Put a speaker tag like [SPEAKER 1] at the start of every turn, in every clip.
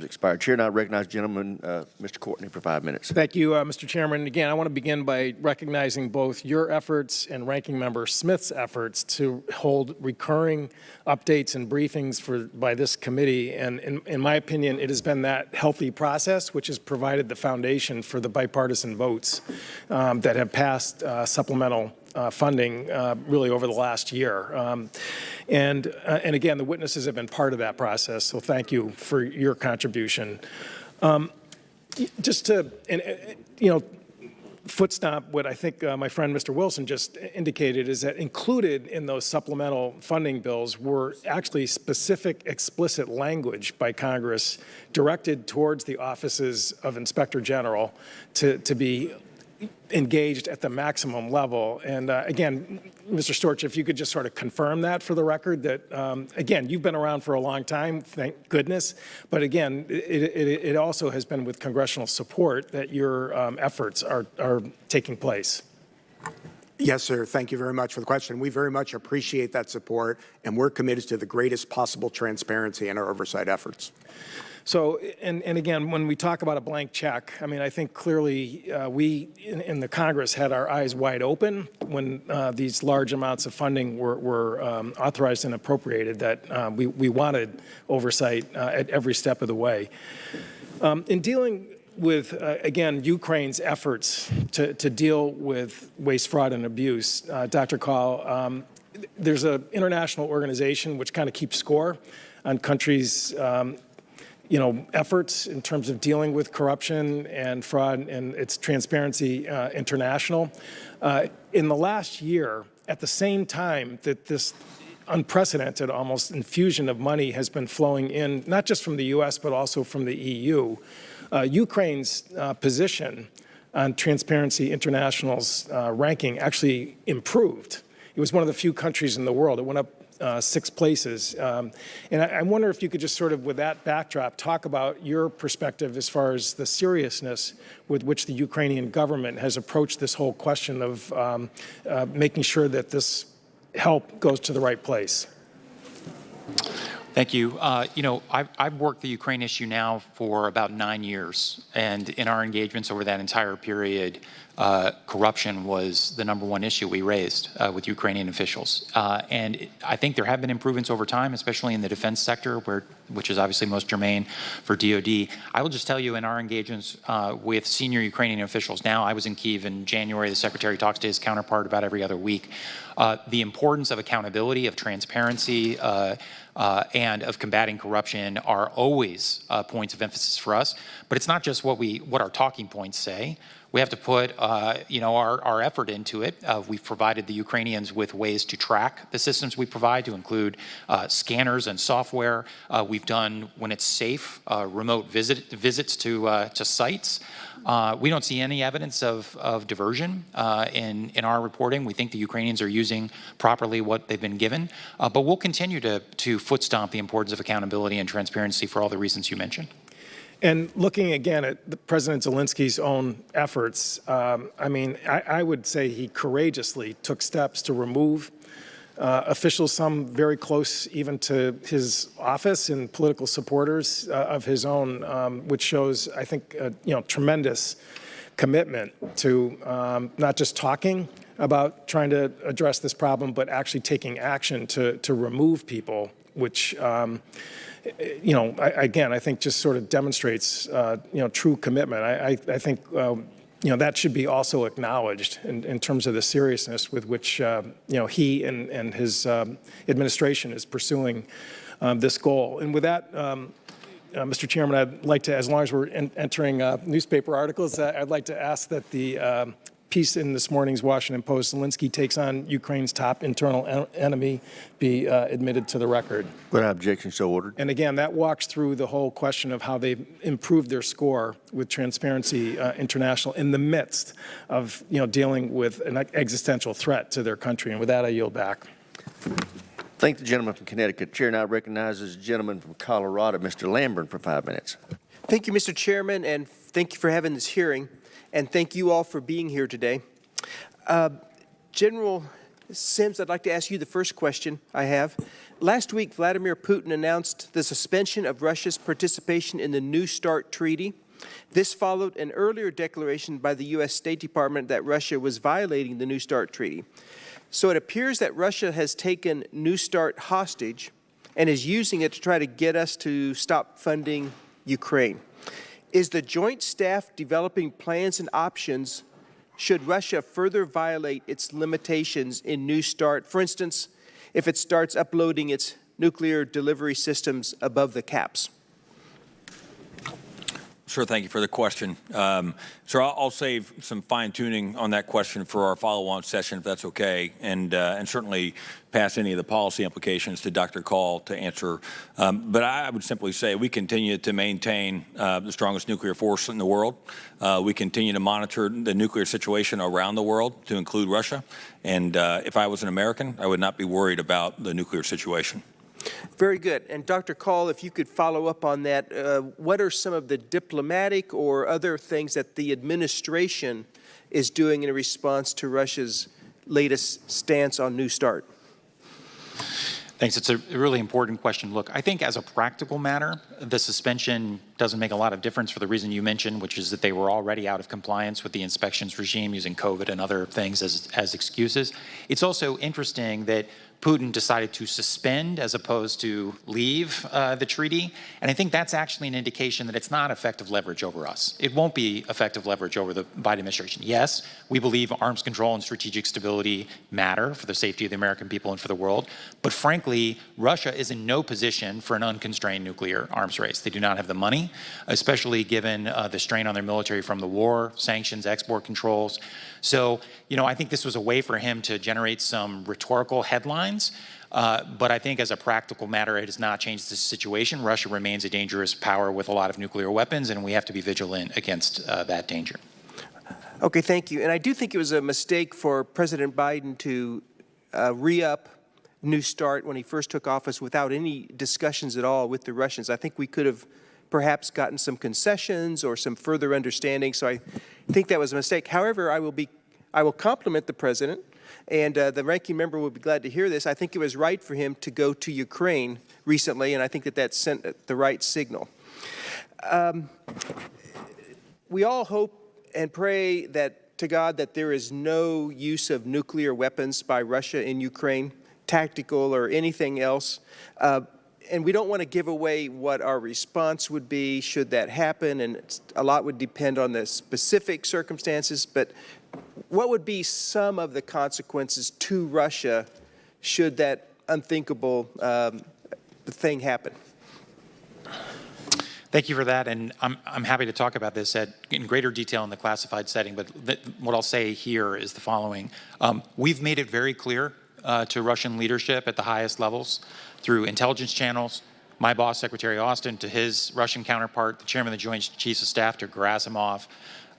[SPEAKER 1] Expired. Chair now recognizes gentleman, Mr. Courtney, for 5 minutes.
[SPEAKER 2] Thank you, Mr. Chairman. Again, I want to begin by recognizing both your efforts and Ranking Member Smith's efforts to hold recurring updates and briefings by this committee. And in my opinion, it has been that healthy process which has provided the foundation for the bipartisan votes that have passed supplemental funding really over the last year. And again, the witnesses have been part of that process, so thank you for your contribution. Just to, foot stomp what I think my friend Mr. Wilson just indicated is that included in those supplemental funding bills were actually specific explicit language by Congress directed towards the offices of Inspector General to be engaged at the maximum level. And again, Mr. Storch, if you could just sort of confirm that for the record, that again, you've been around for a long time, thank goodness, but again, it also has been with congressional support that your efforts are taking place.
[SPEAKER 3] Yes, sir. Thank you very much for the question. We very much appreciate that support, and we're committed to the greatest possible transparency in our oversight efforts.
[SPEAKER 2] So, and again, when we talk about a blank check, I mean, I think clearly we in the Congress had our eyes wide open when these large amounts of funding were authorized and appropriated, that we wanted oversight at every step of the way. In dealing with, again, Ukraine's efforts to deal with waste, fraud, and abuse, Dr. Call, there's an international organization which kind of keeps score on countries' efforts in terms of dealing with corruption and fraud, and it's Transparency International. In the last year, at the same time that this unprecedented almost infusion of money has been flowing in, not just from the U.S., but also from the EU, Ukraine's position on Transparency International's ranking actually improved. It was one of the few countries in the world. It went up 6 places. And I wonder if you could just sort of, with that backdrop, talk about your perspective as far as the seriousness with which the Ukrainian government has approached this whole question of making sure that this help goes to the right place.
[SPEAKER 4] Thank you. I've worked the Ukraine issue now for about 9 years, and in our engagements over that entire period, corruption was the #1 issue we raised with Ukrainian officials. And I think there have been improvements over time, especially in the defense sector, which is obviously most germane for DOD. I will just tell you, in our engagements with senior Ukrainian officials now, I was in Kyiv in January, the Secretary talks to his counterpart about every other week. The importance of accountability, of transparency, and of combating corruption are always points of emphasis for us. But it's not just what our talking points say. We have to put, our effort into it. We've provided the Ukrainians with ways to track the systems we provide, to include scanners and software. We've done, when it's safe, remote visits to sites. We don't see any evidence of diversion in our reporting. We think the Ukrainians are using properly what they've been given. But we'll continue to foot stomp the importance of accountability and transparency for all the reasons you mentioned.
[SPEAKER 2] And looking again at President Zelensky's own efforts, I would say he courageously took steps to remove officials, some very close even to his office, and political supporters of his own, which shows, I think, tremendous commitment to not just talking about trying to address this problem, but actually taking action to remove people, which again, I think just sort of demonstrates, true commitment. I think, that should be also acknowledged in terms of the seriousness with which, he and his administration is pursuing this goal. And with that, Mr. Chairman, I'd like to, as long as we're entering newspaper articles, I'd like to ask that the piece in this morning's Washington Post, Zelensky takes on Ukraine's top internal enemy, be admitted to the record.
[SPEAKER 1] Without objection, so ordered.
[SPEAKER 2] And again, that walks through the whole question of how they've improved their score with Transparency International in the midst of, dealing with an existential threat to their country. And with that, I yield back.
[SPEAKER 1] Thank the gentleman from Connecticut. Chair now recognizes the gentleman from Colorado, Mr. Lamborn, for 5 minutes.
[SPEAKER 5] Thank you, Mr. Chairman, and thank you for having this hearing. And thank you all for being here today. General Sims, I'd like to ask you the first question I have. Last week, Vladimir Putin announced the suspension of Russia's participation in the New START treaty. This followed an earlier declaration by the U.S. State Department that Russia was violating the New START treaty. So it appears that Russia has taken New START hostage and is using it to try to get us to stop funding Ukraine. Is the Joint Staff developing plans and options should Russia further violate its limitations in New START? For instance, if it starts uploading its nuclear delivery systems above the caps?
[SPEAKER 6] Sure, thank you for the question. So I'll save some fine-tuning on that question for our follow-on session, if that's okay, and certainly pass any of the policy implications to Dr. Call to answer. But I would simply say we continue to maintain the strongest nuclear force in the world. We continue to monitor the nuclear situation around the world, to include Russia. And if I was an American, I would not be worried about the nuclear situation.
[SPEAKER 5] Very good. And Dr. Call, if you could follow up on that, what are some of the diplomatic or other things that the administration is doing in response to Russia's latest stance on New START?
[SPEAKER 4] Thanks. It's a really important question. Look, I think as a practical matter, the suspension doesn't make a lot of difference for the reason you mentioned, which is that they were already out of compliance with the inspections regime using COVID and other things as excuses. It's also interesting that Putin decided to suspend as opposed to leave the treaty. And I think that's actually an indication that it's not effective leverage over us. It won't be effective leverage over the Biden administration. Yes, we believe arms control and strategic stability matter for the safety of the American people and for the world. But frankly, Russia is in no position for an unconstrained nuclear arms race. They do not have the money, especially given the strain on their military from the war, sanctions, export controls. So, I think this was a way for him to generate some rhetorical headlines. But I think as a practical matter, it has not changed the situation. Russia remains a dangerous power with a lot of nuclear weapons, and we have to be vigilant against that danger.
[SPEAKER 5] Okay, thank you. And I do think it was a mistake for President Biden to re-up New START when he first took office without any discussions at all with the Russians. I think we could have perhaps gotten some concessions or some further understanding. So I think that was a mistake. However, I will compliment the president, and the ranking member will be glad to hear this. I think it was right for him to go to Ukraine recently, and I think that sent the right signal. We all hope and pray to God that there is no use of nuclear weapons by Russia in Ukraine, tactical or anything else. And we don't want to give away what our response would be should that happen, and a lot would depend on the specific circumstances. But what would be some of the consequences to Russia should that unthinkable thing happen?
[SPEAKER 4] Thank you for that, and I'm happy to talk about this in greater detail in the classified setting, but what I'll say here is the following. We've made it very clear to Russian leadership at the highest levels through intelligence channels, my boss, Secretary Austin, to his Russian counterpart, the Chairman of the Joint Chiefs of Staff, to Gerasimov,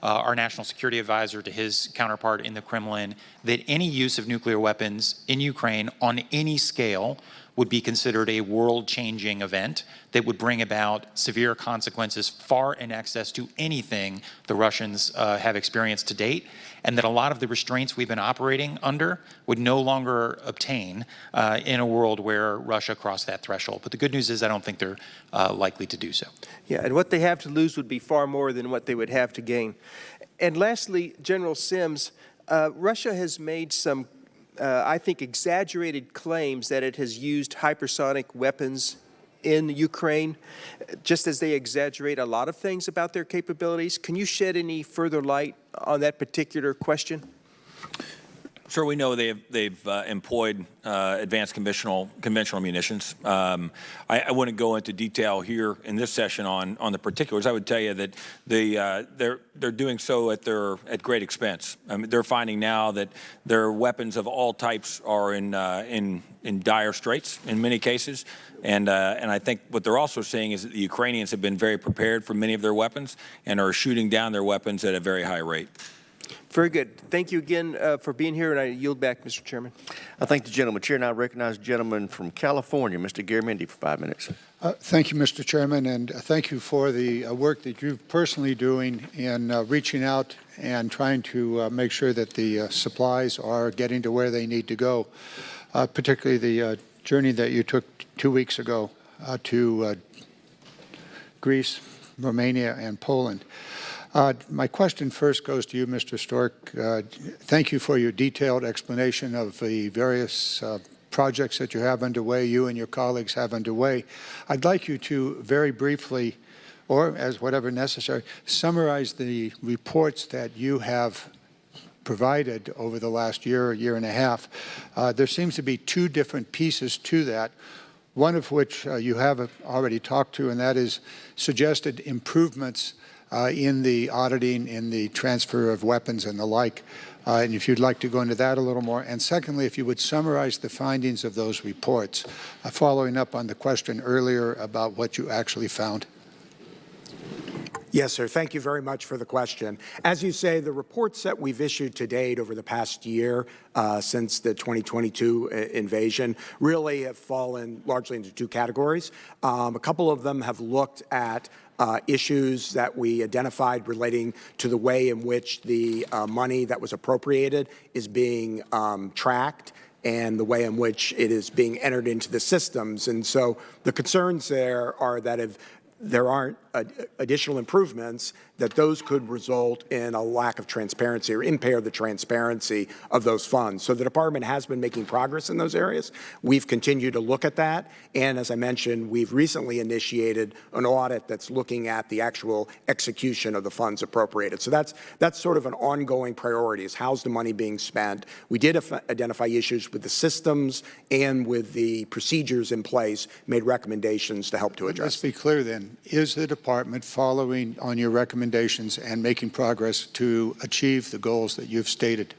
[SPEAKER 4] our national security advisor, to his counterpart in the Kremlin, that any use of nuclear weapons in Ukraine on any scale would be considered a world-changing event that would bring about severe consequences far in excess to anything the Russians have experienced to date, and that a lot of the restraints we've been operating under would no longer obtain in a world where Russia crossed that threshold. But the good news is I don't think they're likely to do so.
[SPEAKER 5] Yeah, and what they have to lose would be far more than what they would have to gain. And lastly, General Sims, Russia has made some I think, exaggerated claims that it has used hypersonic weapons in Ukraine, just as they exaggerate a lot of things about their capabilities. Can you shed any further light on that particular question?
[SPEAKER 6] Sure, we know they've employed advanced conventional munitions. I wouldn't go into detail here in this session on the particulars. I would tell you that they're doing so at great expense. I mean, they're finding now that their weapons of all types are in dire straits in many cases, and I think what they're also seeing is that the Ukrainians have been very prepared for many of their weapons and are shooting down their weapons at a very high rate.
[SPEAKER 5] Very good. Thank you again for being here, and I yield back, Mr. Chairman.
[SPEAKER 1] I thank the gentleman. Chair now recognizes the gentleman from California, Mr. Garamendi, for 5 minutes.
[SPEAKER 7] Thank you, Mr. Chairman, and thank you for the work that you're personally doing in reaching out and trying to make sure that the supplies are getting to where they need to go, particularly the journey that you took 2 weeks ago to Greece, Romania, and Poland. My question first goes to you, Mr. Stork. Thank you for your detailed explanation of the various projects that you have underway, you and your colleagues have underway. I'd like you to very briefly, or as whatever necessary, summarize the reports that you have provided over the last year and a half. There seems to be two different pieces to that, one of which you have already talked to, and that is suggested improvements in the auditing, in the transfer of weapons and the like. And if you'd like to go into that a little more. And secondly, if you would summarize the findings of those reports, following up on the question earlier about what you actually found.
[SPEAKER 3] Yes, sir. Thank you very much for the question. As you say, the reports that we've issued to date over the past year since the 2022 invasion really have fallen largely into two categories. A couple of them have looked at issues that we identified relating to the way in which the money that was appropriated is being tracked and the way in which it is being entered into the systems. And so the concerns there are that if there aren't additional improvements, that those could result in a lack of transparency or impair the transparency of those funds. So the department has been making progress in those areas. We've continued to look at that. And as I mentioned, we've recently initiated an audit that's looking at the actual execution of the funds appropriated. So that's sort of an ongoing priority, is how's the money being spent. We did identify issues with the systems and with the procedures in place, made recommendations to help to address.
[SPEAKER 7] Let's be clear then. Is the department following on your recommendations and making progress to achieve the goals that you've stated?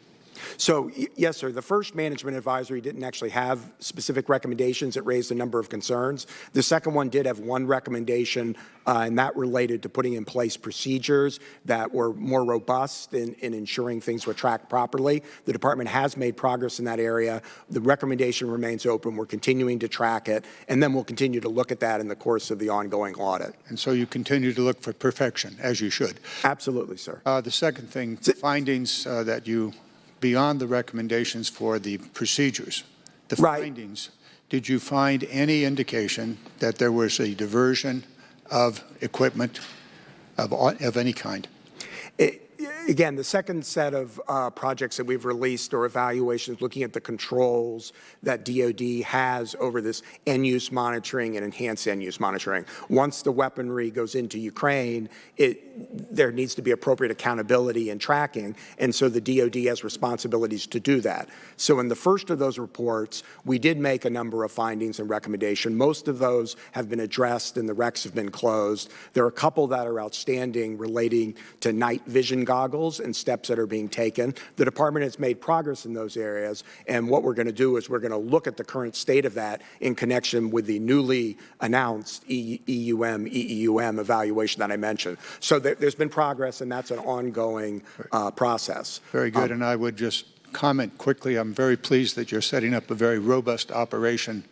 [SPEAKER 3] So, yes, sir. The first management advisory didn't actually have specific recommendations. It raised a number of concerns. The second one did have one recommendation, and that related to putting in place procedures that were more robust in ensuring things were tracked properly. The department has made progress in that area. The recommendation remains open. We're continuing to track it, and then we'll continue to look at that in the course of the ongoing audit.
[SPEAKER 7] And so you continue to look for perfection, as you should.
[SPEAKER 3] Absolutely, sir.
[SPEAKER 7] The second thing, findings that you, beyond the recommendations for the procedures, the findings, did you find any indication that there was a diversion of equipment of any kind?
[SPEAKER 3] Again, the second set of projects that we've released or evaluations looking at the controls that DoD has over this end-use monitoring and enhanced end-use monitoring. Once the weaponry goes into Ukraine, there needs to be appropriate accountability and tracking, and so the DoD has responsibilities to do that. So in the first of those reports, we did make a number of findings and recommendations. Most of those have been addressed and the recs have been closed. There are a couple that are outstanding relating to night vision goggles and steps that are being taken. The department has made progress in those areas, and what we're going to do is we're going to look at the current state of that in connection with the newly announced EEUM evaluation that I mentioned. So there's been progress, and that's an ongoing process.
[SPEAKER 7] Very good, and I would just comment quickly, I'm very pleased that you're setting up a very robust operation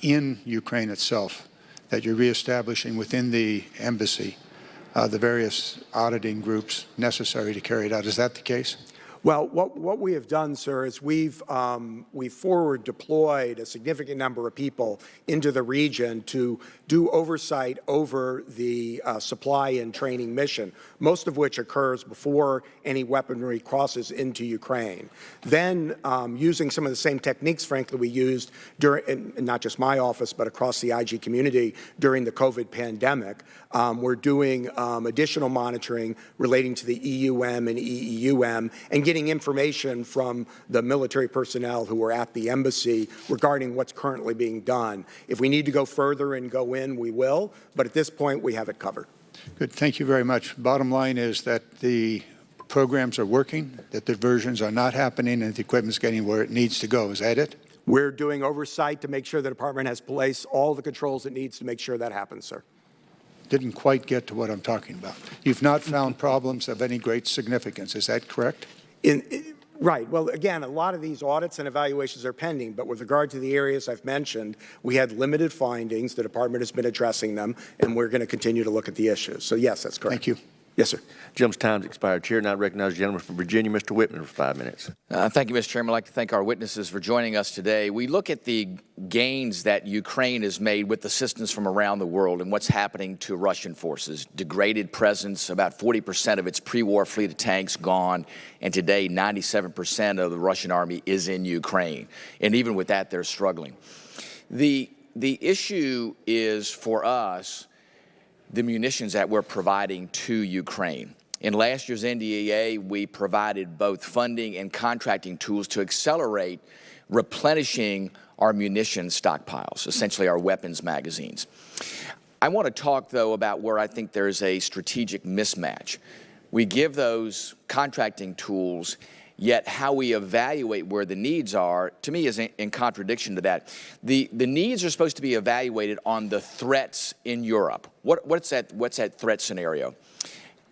[SPEAKER 7] in Ukraine itself, that you're reestablishing within the embassy the various auditing groups necessary to carry it out. Is that the case?
[SPEAKER 3] Well, what we have done, sir, is we've forward deployed a significant number of people into the region to do oversight over the supply and training mission, most of which occurs before any weaponry crosses into Ukraine. Then, using some of the same techniques, frankly, we used during, and not just my office, but across the IG community during the COVID pandemic, we're doing additional monitoring relating to the EUM and EEUM and getting information from the military personnel who were at the embassy regarding what's currently being done. If we need to go further and go in, we will, but at this point, we have it covered.
[SPEAKER 7] Good. Thank you very much. Bottom line is that the programs are working, that diversions are not happening, and the equipment's getting where it needs to go. Is that it?
[SPEAKER 3] We're doing oversight to make sure the department has placed all the controls it needs to make sure that happens, sir.
[SPEAKER 7] didn't quite get to what I'm talking about. You've not found problems of any great significance. Is that correct?
[SPEAKER 3] Right. Well, again, a lot of these audits and evaluations are pending, but with regard to the areas I've mentioned, we had limited findings. The department has been addressing them, and we're going to continue to look at the issues. So, yes, that's correct.
[SPEAKER 7] Thank you.
[SPEAKER 3] Yes, sir.
[SPEAKER 1] Gentleman's time's expired. Chair now recognizes the gentleman from Virginia, Mr. Whitman, for 5 minutes.
[SPEAKER 8] Thank you, Mr. Chairman. I'd like to thank our witnesses for joining us today. We look at the gains that Ukraine has made with assistance from around the world and what's happening to Russian forces. Degraded presence, about 40% of its pre-war fleet of tanks gone, and today 97% of the Russian army is in Ukraine. And even with that, they're struggling. The issue is, for us, the munitions that we're providing to Ukraine. In last year's NDAA, we provided both funding and contracting tools to accelerate replenishing our munition stockpiles, essentially our weapons magazines. I want to talk, though, about where I think there's a strategic mismatch. We give those contracting tools, yet how we evaluate where the needs are, to me, is in contradiction to that. The needs are supposed to be evaluated on the threats in Europe. What's that threat scenario?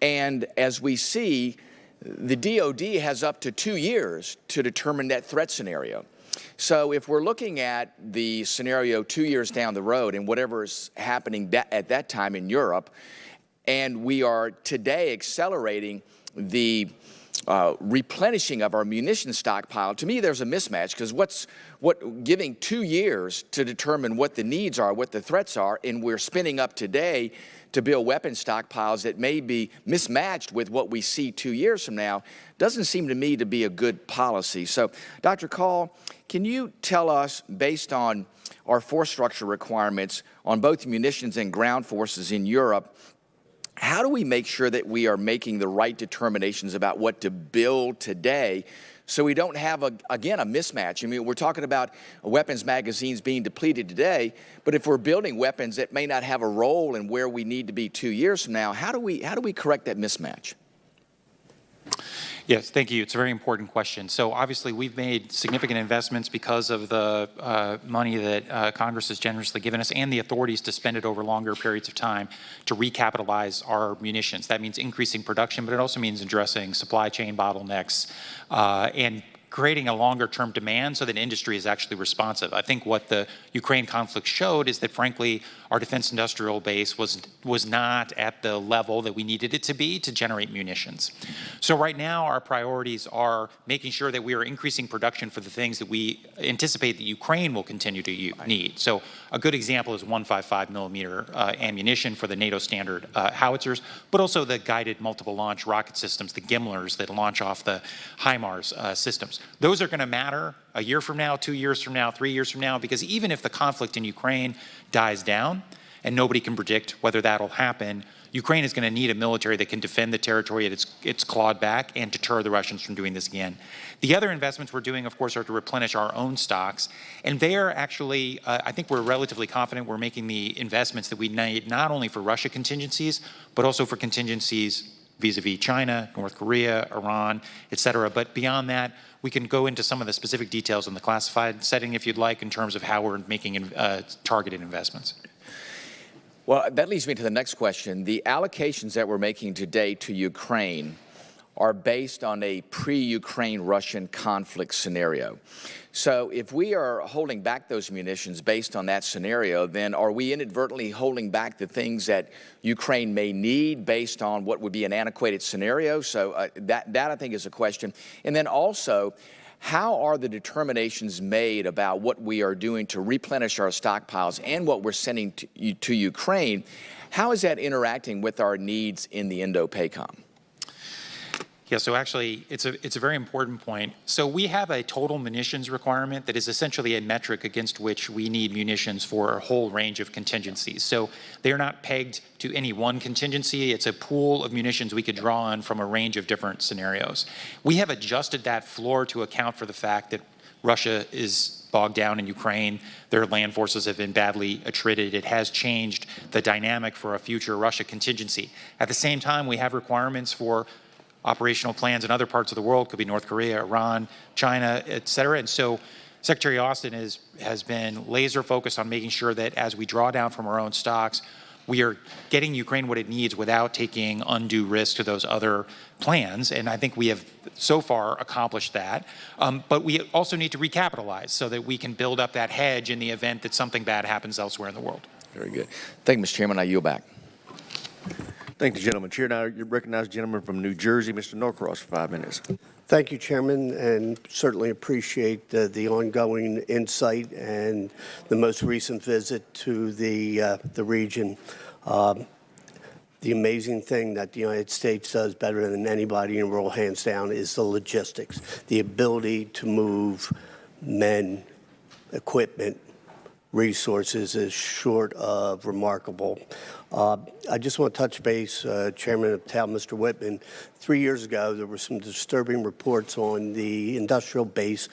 [SPEAKER 8] And as we see, the DOD has up to 2 years to determine that threat scenario. So if we're looking at the scenario 2 years down the road and whatever is happening at that time in Europe, and we are today accelerating the replenishing of our munition stockpile, to me there's a mismatch, because giving 2 years to determine what the needs are, what the threats are, and we're spinning up today to build weapon stockpiles that may be mismatched with what we see 2 years from now, doesn't seem to me to be a good policy. So, Dr. Call, can you tell us, based on our force structure requirements on both munitions and ground forces in Europe, how do we make sure that we are making the right determinations about what to build today so we don't have, again, a mismatch? I mean, we're talking about weapons magazines being depleted today, but if we're building weapons that may not have a role in where we need to be 2 years from now, how do we correct that mismatch?
[SPEAKER 4] Yes, thank you. It's a very important question. So obviously we've made significant investments because of the money that Congress has generously given us and the authorities to spend it over longer periods of time to recapitalize our munitions. That means increasing production, but it also means addressing supply chain bottlenecks and creating a longer-term demand so that industry is actually responsive. I think what the Ukraine conflict showed is that, frankly, our defense industrial base was not at the level that we needed it to be to generate munitions. So right now, our priorities are making sure that we are increasing production for the things that we anticipate that Ukraine will continue to need. So a good example is 155 millimeter ammunition for the NATO standard howitzers, but also the guided multiple launch rocket systems, the GIMLRs that launch off the HIMARS systems. Those are going to matter a year from now, 2 years from now, 3 years from now, because even if the conflict in Ukraine dies down, and nobody can predict whether that'll happen, Ukraine is going to need a military that can defend the territory it's clawed back and deter the Russians from doing this again. The other investments we're doing, of course, are to replenish our own stocks. And there, actually, I think we're relatively confident we're making the investments that we need not only for Russia contingencies, but also for contingencies vis-a-vis China, North Korea, Iran, et cetera. But beyond that, we can go into some of the specific details in the classified setting, if you'd like, in terms of how we're making targeted investments.
[SPEAKER 8] Well, that leads me to the next question. The allocations that we're making today to Ukraine are based on a pre-Ukraine Russian conflict scenario. So if we are holding back those munitions based on that scenario, then are we inadvertently holding back the things that Ukraine may need based on what would be an antiquated scenario? So that I think is a question. And then also, how are the determinations made about what we are doing to replenish our stockpiles and what we're sending to Ukraine? How is that interacting with our needs in the Indo-PACOM?
[SPEAKER 4] Yeah, so actually, it's a very important point. So we have a total munitions requirement that is essentially a metric against which we need munitions for a whole range of contingencies. So they're not pegged to any one contingency. It's a pool of munitions we could draw on from a range of different scenarios. We have adjusted that floor to account for the fact that Russia is bogged down in Ukraine. Their land forces have been badly attrited. It has changed the dynamic for a future Russia contingency. At the same time, we have requirements for operational plans in other parts of the world, could be North Korea, Iran, China, et cetera. And so Secretary Austin has been laser focused on making sure that as we draw down from our own stocks, we are getting Ukraine what it needs without taking undue risk to those other plans. And I think we have so far accomplished that. But we also need to recapitalize so that we can build up that hedge in the event that something bad happens elsewhere in the world.
[SPEAKER 8] Very good. Thank you, Mr. Chairman. I yield back.
[SPEAKER 1] Thank the gentleman. Chair, now you recognize the gentleman from New Jersey, Mr. Norcross, for 5 minutes.
[SPEAKER 9] Thank you, Chairman, and certainly appreciate the ongoing insight and the most recent visit to the region. The amazing thing that the United States does better than anybody in the world, hands down, is the logistics, the ability to move men, equipment, resources is short of remarkable. I just want to touch base, Chairman of TAL, Mr. Whitman. 3 years ago, there were some disturbing reports on the industrial base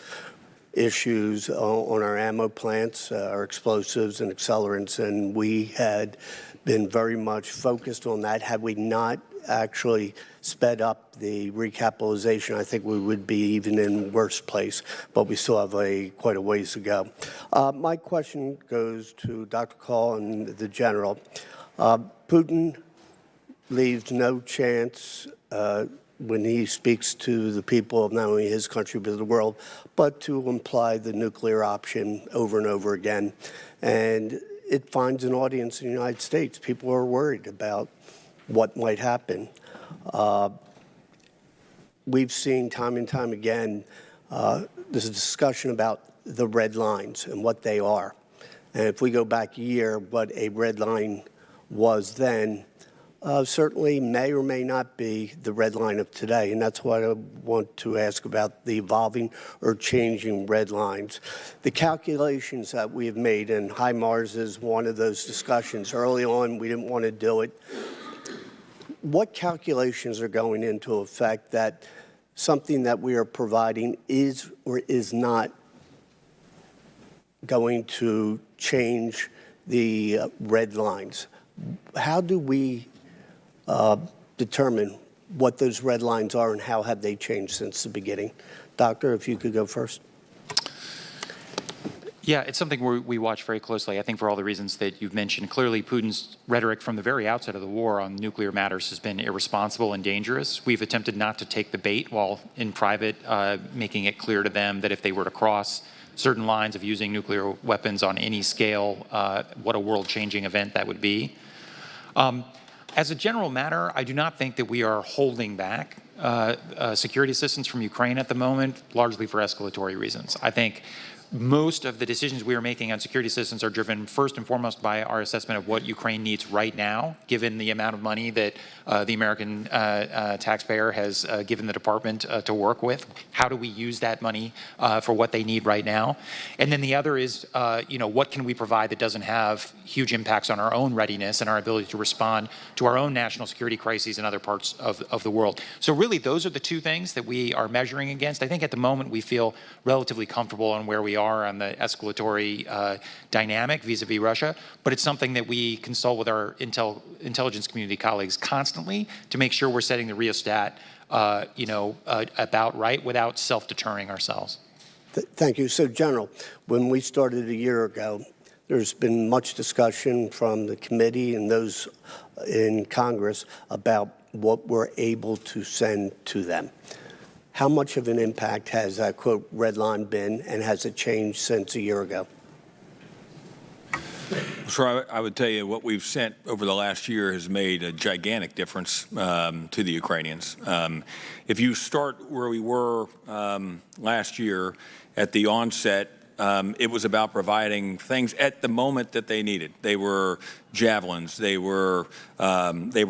[SPEAKER 9] issues on our ammo plants, our explosives and accelerants, and we had been very much focused on that. Had we not actually sped up the recapitalization, I think we would be even in worse place, but we still have quite a ways to go. My question goes to Dr. Call and the General. Putin leaves no chance when he speaks to the people of not only his country but the world, but to imply the nuclear option over and over again. And it finds an audience in the United States. People are worried about what might happen. We've seen time and time again, there's a discussion about the red lines and what they are. And if we go back a year, what a red line was then certainly may or may not be the red line of today. And that's what I want to ask about the evolving or changing red lines. The calculations that we have made, and HIMARS is one of those discussions. Early on, we didn't want to do it. What calculations are going into effect that something that we are providing is or is not going to change the red lines? How do we determine what those red lines are and how have they changed since the beginning? Doctor, if you could go first.
[SPEAKER 4] Yeah, it's something we watch very closely, I think for all the reasons that you've mentioned. Clearly, Putin's rhetoric from the very outset of the war on nuclear matters has been irresponsible and dangerous. We've attempted not to take the bait while in private, making it clear to them that if they were to cross certain lines of using nuclear weapons on any scale, what a world-changing event that would be. As a general matter, I do not think that we are holding back security assistance from Ukraine at the moment, largely for escalatory reasons. I think most of the decisions we are making on security assistance are driven first and foremost by our assessment of what Ukraine needs right now, given the amount of money that the American taxpayer has given the department to work with. How do we use that money for what they need right now? And then the other is, what can we provide that doesn't have huge impacts on our own readiness and our ability to respond to our own national security crises in other parts of the world. So really, those are the two things that we are measuring against. I think at the moment we feel relatively comfortable on where we are on the escalatory dynamic vis-a-vis Russia, but it's something that we consult with our intelligence community colleagues constantly to make sure we're setting the rheostat, about right without self-deterring ourselves.
[SPEAKER 9] Thank you. So, General, when we started a year ago, there's been much discussion from the committee and those in Congress about what we're able to send to them. How much of an impact has that, quote, red line been, and has it changed since a year ago?
[SPEAKER 6] So I would tell you what we've sent over the last year has made a gigantic difference to the Ukrainians. If you start where we were last year at the onset, it was about providing things at the moment that they needed. They were javelins, they were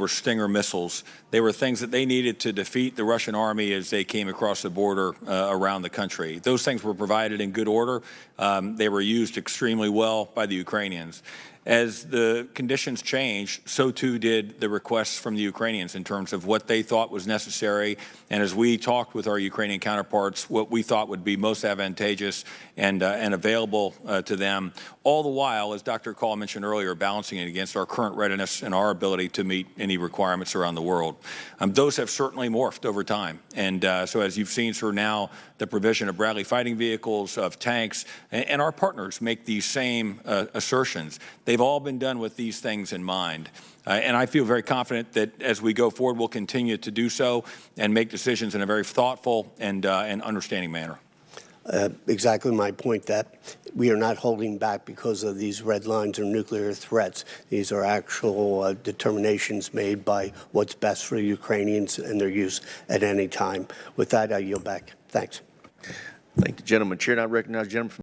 [SPEAKER 6] Stinger missiles, they were things that they needed to defeat the Russian army as they came across the border around the country. Those things were provided in good order. They were used extremely well by the Ukrainians. As the conditions changed, so too did the requests from the Ukrainians in terms of what they thought was necessary. And as we talked with our Ukrainian counterparts, what we thought would be most advantageous and available to them all the while, as Dr. Call mentioned earlier, balancing it against our current readiness and our ability to meet any requirements around the world. Those have certainly morphed over time. And so as you've seen, sir, now the provision of Bradley fighting vehicles, of tanks, and our partners make these same assertions. They've all been done with these things in mind. And I feel very confident that as we go forward, we'll continue to do so and make decisions in a very thoughtful and understanding manner.
[SPEAKER 9] Exactly my point, that we are not holding back because of these red lines or nuclear threats. These are actual determinations made by what's best for the Ukrainians and their use at any time. With that, I yield back. Thanks.
[SPEAKER 1] Thank the gentleman. Chair now recognizes the gentleman from